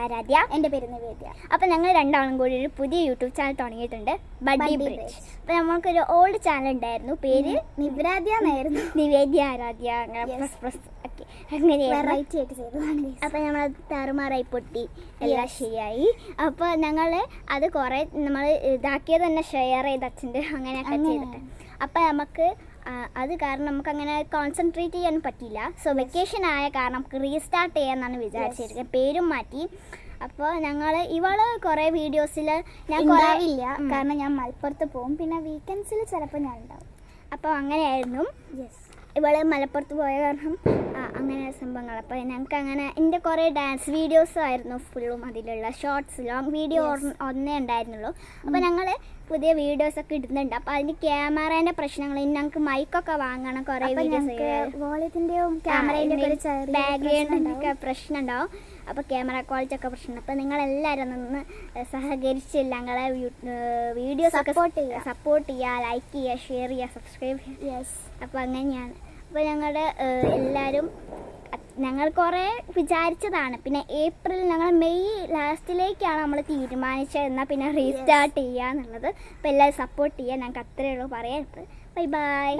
ആരാധ്യ. എൻ്റെ പേര് നിവേദ്യ. അപ്പോൾ ഞങ്ങൾ രണ്ടാളും കൂടി ഒരു പുതിയ യൂട്യൂബ് ചാനൽ തുടങ്ങിയിട്ടുണ്ട്, ബഡ്ഡി ബ്രിഡ്ജ്. അപ്പോൾ നമുക്കൊരു ഓൾഡ് ചാനൽ ഉണ്ടായിരുന്നു, പേര് നിവ്രാദ്യ എന്നായിരുന്നു. നിവേദ്യ ആരാധ്യ അങ്ങനെ വെറൈറ്റി ആയിട്ട് ചെയ്തതാണ്. അപ്പോൾ നമ്മൾ താറുമാറായി പൊട്ടി എല്ലാം ശരിയായി. അപ്പോൾ ഞങ്ങൾ അത് കുറേ നമ്മൾ ഇതാക്കിയത് തന്നെ ഷെയർ ചെയ്ത് അച്ഛൻ്റെ അങ്ങനെയൊക്കെ ചെയ്തിട്ട്. അപ്പോൾ നമുക്ക് അത് കാരണം നമുക്കങ്ങനെ കോൺസെൻട്രേറ്റ് ചെയ്യാൻ പറ്റില്ല. സോ വെക്കേഷൻ ആയ കാരണം നമുക്ക് റീസ്റ്റാർട്ട് ചെയ്യാമെന്നാണ് വിചാരിച്ചിരിക്കുന്നത്, പേരും മാറ്റി. അപ്പോൾ ഞങ്ങൾ ഇവള് കുറേ വീഡിയോസിൽ ഞാൻ ഉണ്ടാവില്ല, കാരണം ഞാൻ മലപ്പുറത്ത് പോകും, പിന്നെ വീക്കെൻഡ്സിൽ ചിലപ്പോൾ ഞാൻ ഉണ്ടാവും. അപ്പോൾ അങ്ങനെയായിരുന്നു. ഇവള് മലപ്പുറത്ത് പോയ കാരണം അങ്ങനെ സംഭവങ്ങൾ. അപ്പോൾ ഞങ്ങൾക്ക് അങ്ങനെ എൻ്റെ കുറേ ഡാൻസ് വീഡിയോസ് ആയിരുന്നു ഫുള്ളും, അതിലുള്ള ഷോർട്സ് ലോങ് വീഡിയോ ഒന്നേ ഉണ്ടായിരുന്നുള്ളൂ. അപ്പോൾ ഞങ്ങൾ പുതിയ വീഡിയോസൊക്കെ ഇടുന്നുണ്ട്. അപ്പോൾ അതിൻ്റെ ക്യാമറേൻ്റെ പ്രശ്നങ്ങൾ, ഞങ്ങൾക്ക് മൈക്കൊക്കെ വാങ്ങണം, കുറേ വീഡിയോസ് വോളിയത്തിൻ്റെയും ക്യാമറേൻ്റെ ബാക്ക്ഗ്രൗണ്ടിൻ്റെയൊക്കെ പ്രശ്നം ഉണ്ടാവും. അപ്പോൾ ക്യാമറ ക്വാളിറ്റി ഒക്കെ പ്രശ്നം. അപ്പോൾ നിങ്ങളെല്ലാവരും ഒന്ന് സഹകരിച്ച് ഞങ്ങളെ വീഡിയോസ് സപ്പോർട്ട് ചെയ്യുക, ലൈക്ക് ചെയ്യുക, ഷെയർ ചെയ്യുക, സബ്സ്ക്രൈബ് ചെയ്യുക. അപ്പോൾ അങ്ങനെയാണ്. അപ്പോൾ ഞങ്ങളുടെ എല്ലാവരും ഞങ്ങൾ കുറേ വിചാരിച്ചതാണ്. പിന്നെ ഞങ്ങൾ മെയ് ലാസ്റ്റിലേക്കാണ് നമ്മൾ തീരുമാനിച്ചത്, എന്നാൽ പിന്നെ റീസ്റ്റാർട്ട് ചെയ്യുക എന്നുള്ളത്. അപ്പോൾ എല്ലാവരും സപ്പോർട്ട് ചെയ്യുക. ഞങ്ങൾക്ക് അത്രയേ ഉള്ളൂ പറയാൻ. Bye bye.